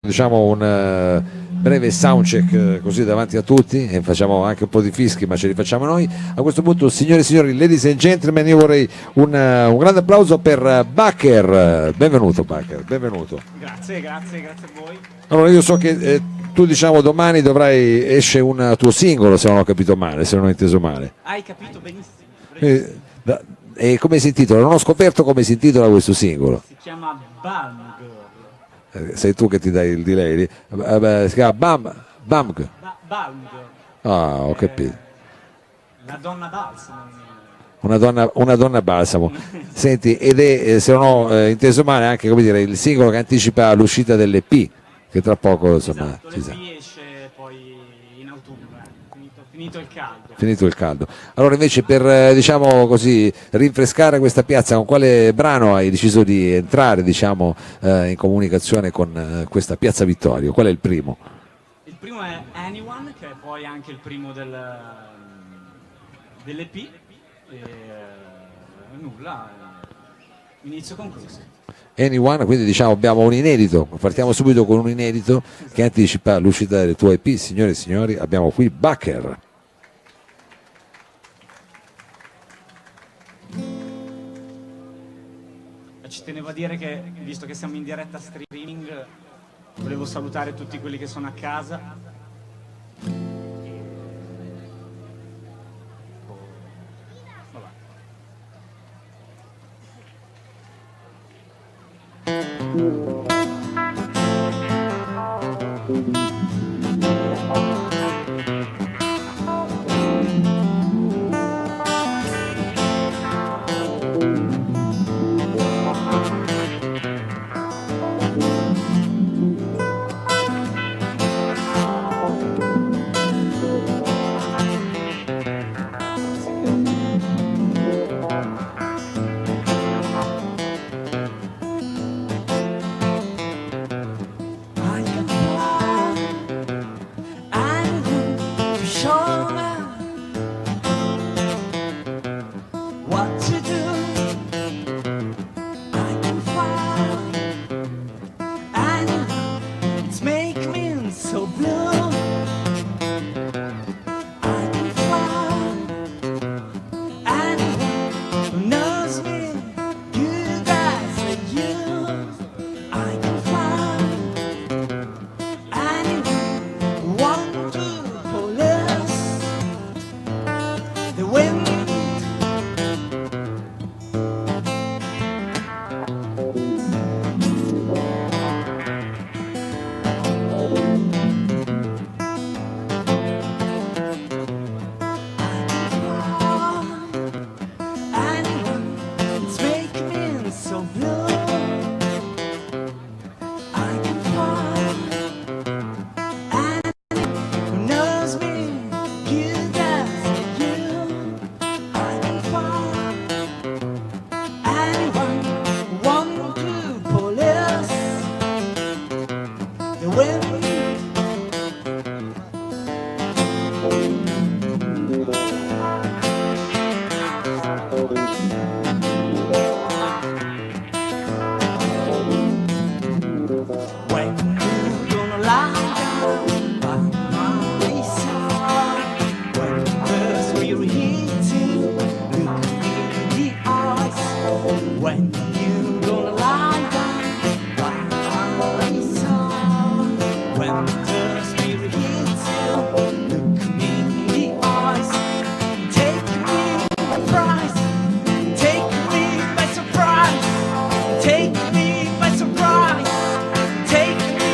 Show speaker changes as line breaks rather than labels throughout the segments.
Diciamo un breve soundcheck così davanti a tutti e facciamo anche un po' di fischi, ma ce li facciamo noi. A questo punto, signore e signori, ladies and gentlemen, io vorrei un grande applauso per Bacher. Benvenuto Bacher, benvenuto.
Grazie a voi.
Allora, io so che tu, diciamo, domani esce un tuo singolo, se non ho capito male, se non ho inteso male.
Hai capito benissimo.
E come si intitola? Non ho scoperto come si intitola questo singolo.
Si chiama Balm Girl.
Sei tu che ti dai il delay lì. Si chiama Balm Girl.
Balm Girl.
Ah, ho capito.
La donna balsamo.
Una donna balsamo. Senti, ed è, se non ho inteso male, anche, come dire, il singolo che anticipa l'uscita dell'EP, che tra poco, insomma,
Esatto,
ci sarà.
l'EP esce poi in autunno, finito il caldo.
Finito il caldo. Allora, invece, per diciamo così rinfrescare questa piazza, con quale brano hai deciso di entrare, diciamo, in comunicazione con questa Piazza Vittorio? Qual è il primo?
Il primo è Anyone, che è poi anche il primo dell'EP. E nulla, inizio con questo.
Anyone, quindi diciamo abbiamo un inedito, partiamo subito con un inedito che anticipa l'uscita del tuo EP. Signore e signori, abbiamo qui Bacher.
Ci tenevo a dire che, visto che siamo in diretta streaming, volevo salutare tutti quelli che sono a casa.
Take me by surprise, take me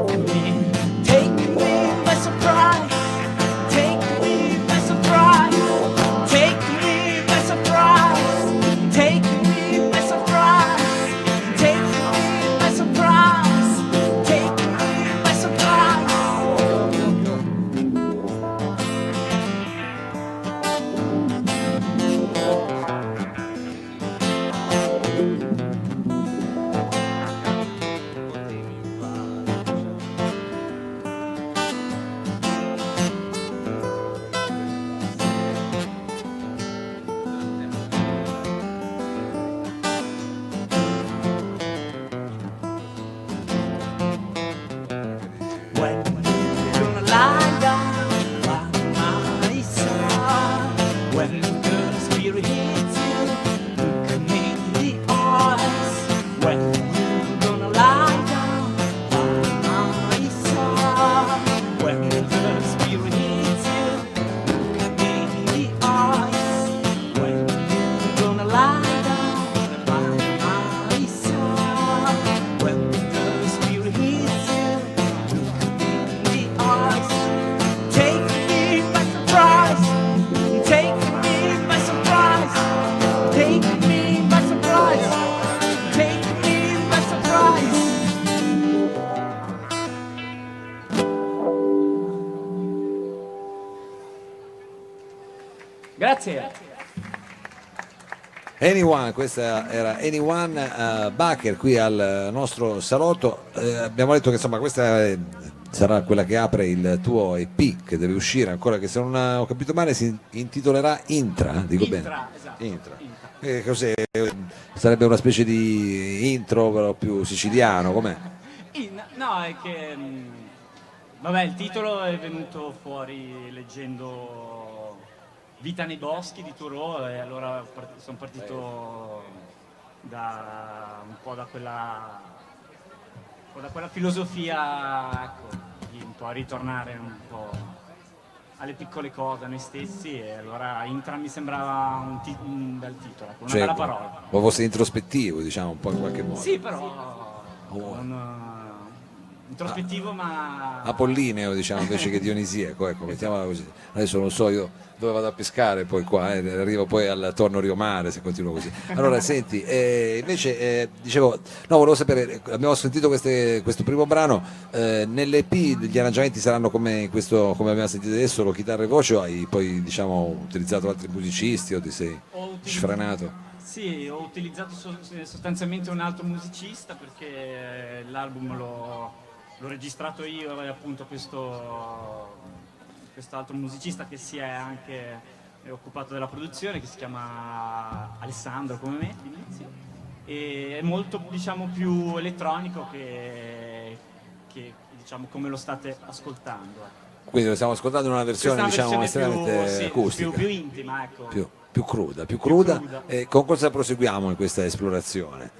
Take me by surprise. Take me by surprise. Take me by surprise. Take me by surprise. Take me by surprise. Take me by surprise. When you're gonna lie down by my side, when the spirit hits you, look me in the eyes. When you're gonna lie down by my side, when the spirit hits you, look me in the eyes. When you're gonna lie down by my side, when the spirit hits you. Take me by surprise. Take me by surprise. Take me by surprise. Take me by surprise. Grazie.
Anyone, questa era Anyone, Bacher qui al nostro salotto. Abbiamo detto che insomma questa sarà quella che apre il tuo EP che deve uscire ancora, che se non ho capito male si intitolerà Intra, dico
Intra,
bene?
esatto.
Intra.
Intra.
Cos'è? Sarebbe una specie di intro però più siciliano, com'è?
No, è che vabbè, il titolo è venuto fuori leggendo Vita nei boschi di Thoreau e allora sono partito un po' da quella filosofia, ecco, di un po' ritornare un po' alle piccole cose, a noi stessi, e allora Intra mi sembrava un bel titolo, ecco, una bella parola.
O fosse introspettivo, diciamo, un po' in qualche modo.
Sì, però introspettivo ma
Apollineo, diciamo, invece che dionisiaco, ecco, mettiamola così. Adesso non so io dove vado a pescare poi qua, arrivo poi al Torno Rio Mare se continuo così. Allora senti, invece dicevo, no, volevo sapere, abbiamo sentito questo primo brano, nell'EP gli arrangiamenti saranno come come abbiamo sentito adesso, solo chitarra e voce, o hai poi diciamo utilizzato altri musicisti o ti sei sfrenato?
Sì, ho utilizzato sostanzialmente un altro musicista perché l'album l'ho registrato io e appunto quest'altro musicista che si è anche occupato della produzione, che si chiama Alessandro come me all'inizio, e è molto diciamo più elettronico che diciamo come lo state ascoltando.
Quindi lo stiamo ascoltando in una versione, diciamo, estremamente acustica,
più intima, ecco.
Più cruda. E con cosa proseguiamo in questa esplorazione?
Il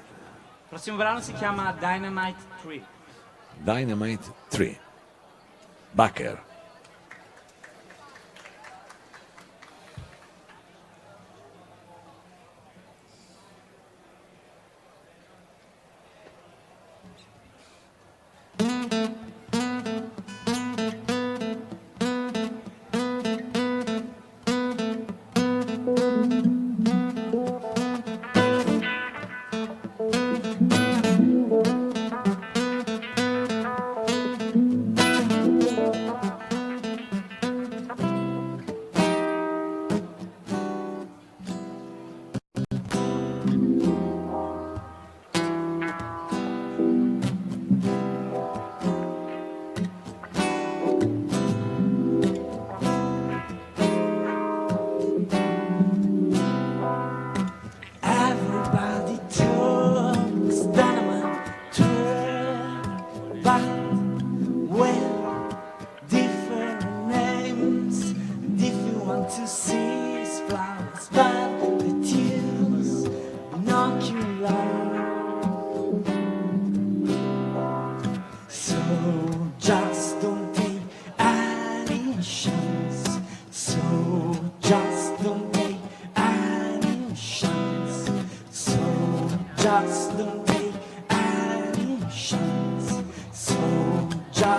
prossimo brano si chiama Dynamite 3.
Dynamite 3, Bacher.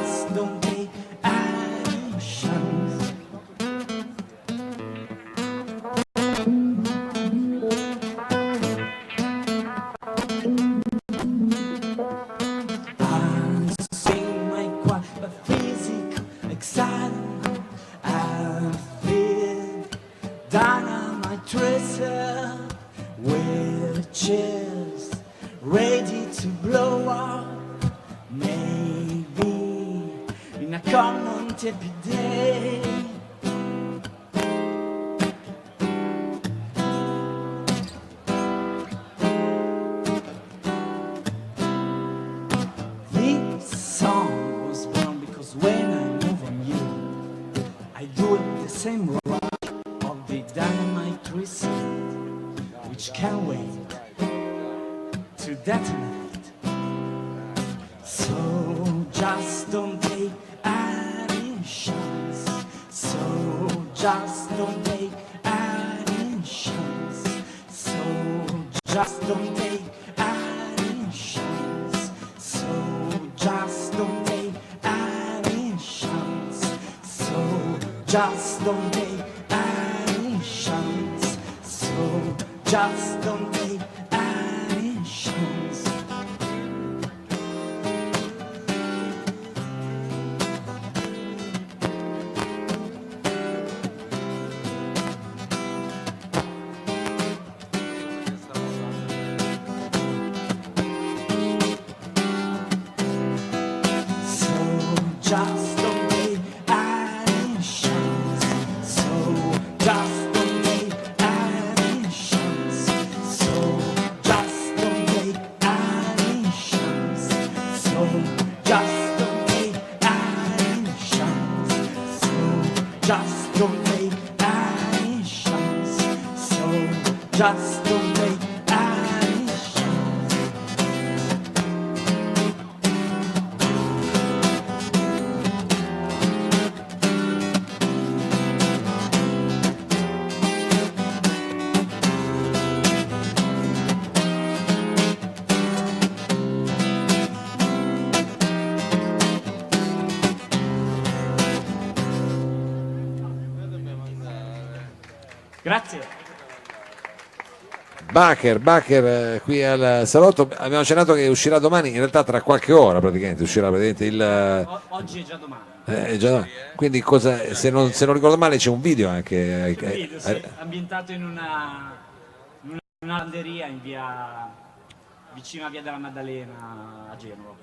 just don't take actions. Sing my quiet but physical excitement. I feel dynamite tracer with chills ready to blow up. Maybe in a common happy day. This song was born because when I move on you, I do it the same rush of the dynamite twist, which can't wait to detonate. So just don't take actions. So just don't take actions. So just don't take actions. So just don't take actions. So just don't take actions. So just don't take actions. Just don't take actions. So just don't take actions. So just don't take actions. So just don't take actions. So just don't take actions. So just don't take actions. Grazie.
Bacher qui al salotto, abbiamo accennato che uscirà domani, in realtà tra qualche ora praticamente uscirà praticamente il
Oggi è già domani.
quindi cosa, se non ricordo male c'è un video anche
C'è un video, sì, ambientato in una landeria in vicino a Via della Maddalena a Genova.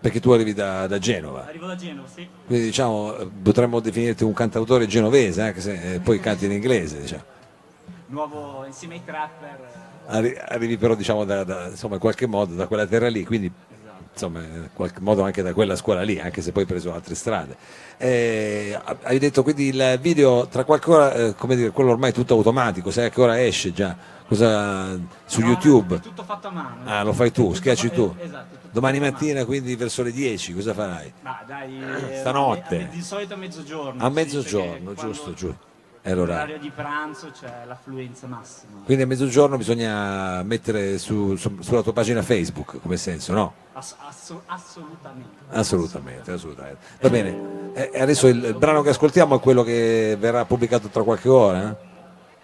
perché tu arrivi da Genova,
Arrivo da Genova, sì.
quindi diciamo potremmo definirti un cantautore genovese anche se poi canti in inglese, diciamo.
Nuovo insieme ai trapper.
Arrivi però diciamo insomma in qualche modo da quella terra lì, quindi insomma in qualche modo anche da quella scuola lì, anche se poi hai preso altre strade. Hai detto quindi il video tra qualche ora, come dire, quello ormai è tutto automatico, sai a che ora esce già? Su
No,
YouTube?
È tutto fatto a mano.
Ah, lo fai tu, schiacci tu.
Esatto. tutto
Domani
fatto a mano.
mattina quindi verso le 10 cosa farai?
Ma dai,
Stanotte.
di solito a mezzogiorno.
A
sì,
mezzogiorno,
perché
giusto,
quando
giusto. È l'orario.
l'orario di pranzo c'è l'affluenza massima.
Quindi a mezzogiorno bisogna mettere sulla tua pagina Facebook come senso, no?
Assolutamente.
Assolutamente. Va bene, e adesso il brano che ascoltiamo è quello che verrà pubblicato tra qualche ora?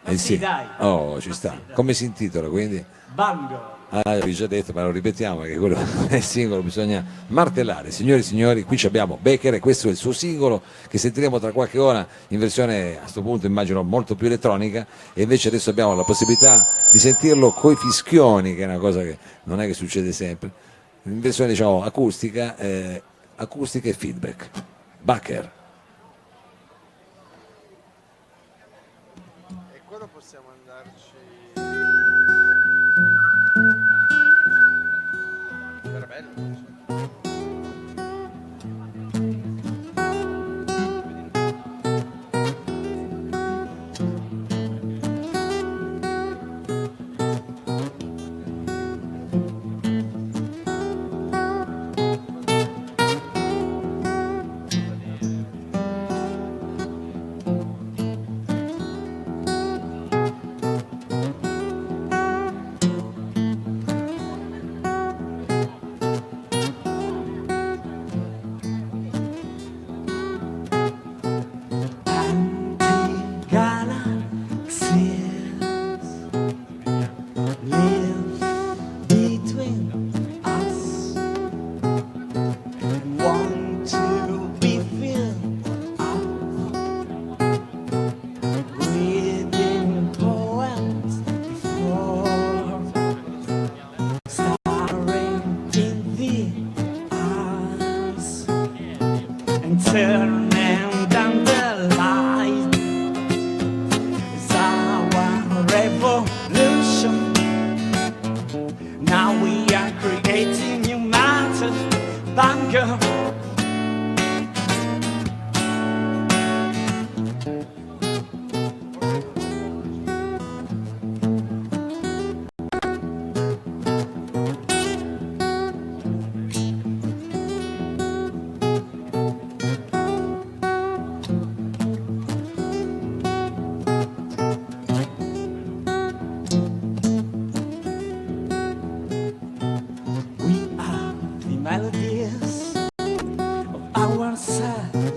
Ma sì, dai.
Oh, ci
Ma
sta.
sì, dai.
Come si intitola quindi?
Bango.
Ah, l'avevi già detto, ma lo ripetiamo perché quello è il singolo, bisogna martellare. Signori e signori, qui abbiamo Becker e questo è il suo singolo che sentiremo tra qualche ora in versione a questo punto immagino molto più elettronica, e invece adesso abbiamo la possibilità di sentirlo coi fischioni, che è una cosa che non è che succede sempre, in versione diciamo acustica e feedback. Becker.
E quello possiamo andarci per bello.
and turning down the light. It's our revolution. Now we are creating new matter, banker. Melodies of ourselves,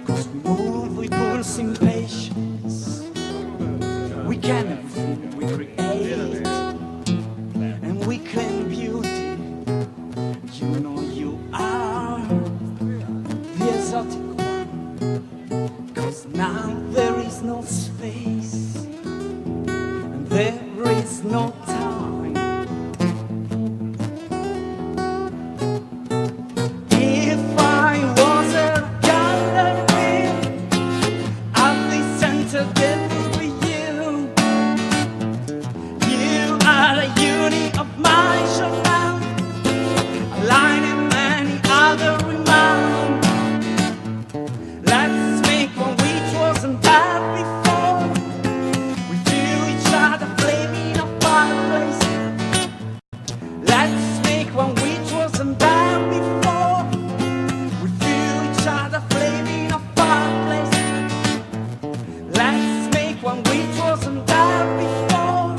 'cause we move with pulse impatience. We can feel, we create, and we claim beauty. You know you are the exotic one, 'cause now there is no space, and there is no time. If I was a gallery, I'd be centered with you. You are the unit of my journal, aligning many other remind. Let's make one which wasn't there before. We feel each other flaming up our place. Let's make one which wasn't there before. We feel each other flaming up our place. Let's make one which wasn't there before.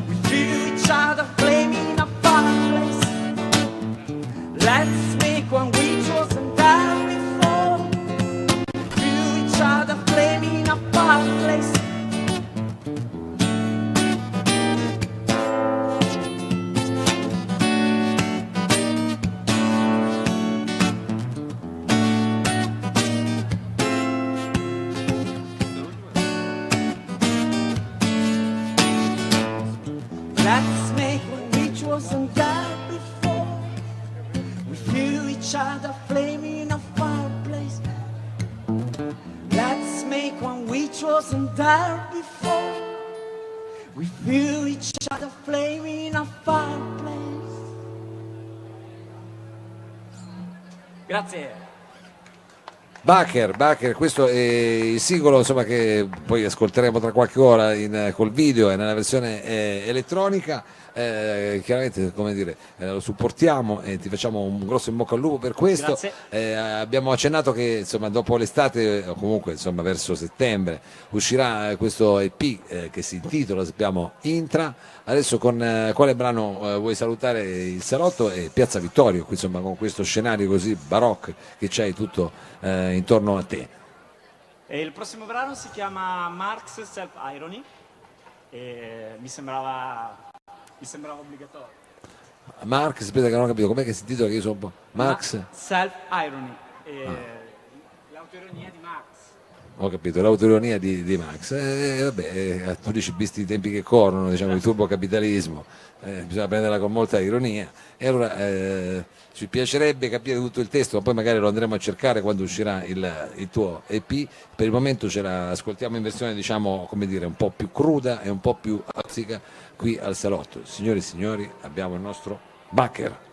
We feel each other flaming up our place. Let's make one which wasn't there before. Feel each other flaming up our place. Let's make one which wasn't there before. We feel each other flaming up our place. Let's make one which wasn't there before. We feel each other flaming up our place. Grazie.
Bacher, questo è il singolo insomma, che poi ascolteremo tra qualche ora col video e nella versione elettronica. Chiaramente come dire, lo supportiamo e ti facciamo un grosso in bocca al lupo per questo. Abbiamo accennato che insomma, dopo l'estate o comunque insomma, verso settembre uscirà questo EP che si intitola, sappiamo, Intra. Adesso con quale brano vuoi salutare il salotto e Piazza Vittorio, qui, insomma, con questo scenario così barocco che c'hai tutto intorno a te?
E il prossimo brano si chiama Marx Self Irony e mi sembrava obbligatorio.
Marx, aspetta che non ho capito, com'è che si intitola, che io sono un po'... Marx?
Self Irony, l'autoironia di Marx.
Ho capito, l'autoironia di Max. Vabbè, tu dici, visti i tempi che corrono, diciamo, il turbocapitalismo, bisogna prenderla con molta ironia. E allora ci piacerebbe capire tutto il testo, ma poi magari lo andremo a cercare quando uscirà il tuo EP. Per il momento ce la ascoltiamo in versione, diciamo, come dire, un po' più cruda e un po' più azzica qui al salotto. Signore e signori, abbiamo il nostro Bacher.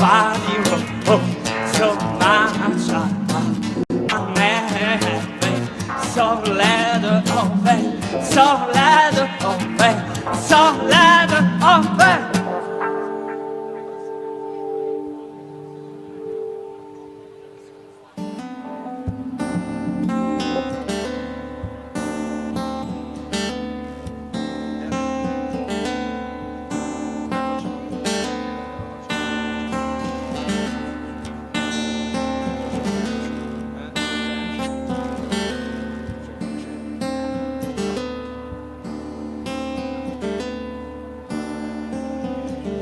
nobody wrote so much I never so let over, so let over, so let over.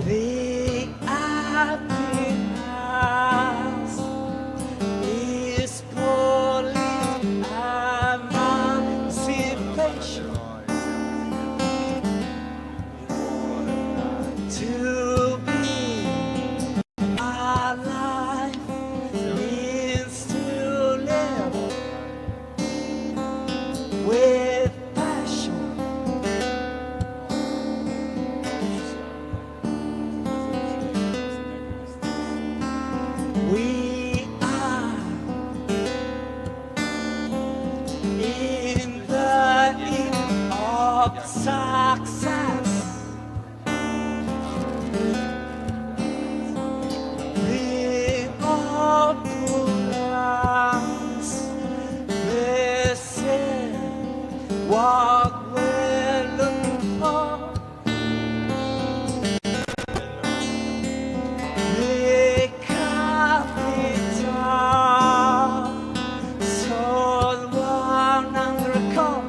The happiness is police emancipation to be alive means to live with passion. We are in the inn of success. The opulence, this is what we're looking for. The capital sold 100 copies.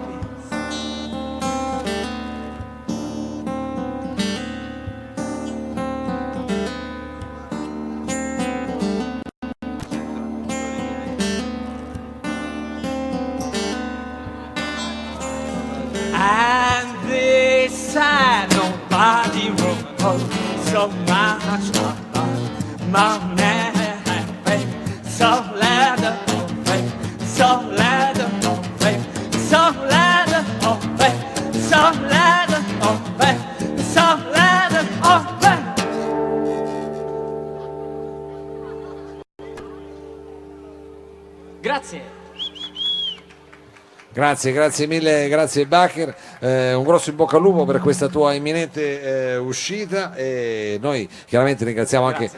And they said nobody wrote so much money, so let it over, so let it over, so let it over, so let it over, so let it over. Grazie.
Grazie, grazie mille, grazie Bacher, un grosso in bocca al lupo per questa tua imminente uscita e noi chiaramente ringraziamo anche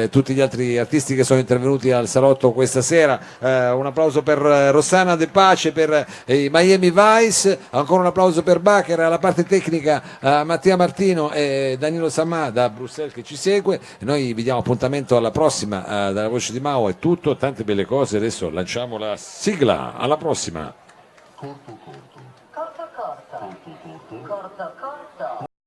tutti gli altri artisti che sono intervenuti al salotto questa sera, un applauso per Rossana De Pace, per i Miami Vice, ancora un applauso per Bacher, alla parte tecnica Mattia Martino e Danilo Samà da Bruxelles che ci segue, noi vi diamo appuntamento alla prossima, dalla voce di Mao è tutto, tante belle cose, adesso lanciamo la sigla, alla prossima.
Corto corto. Corto corto. Corto corto.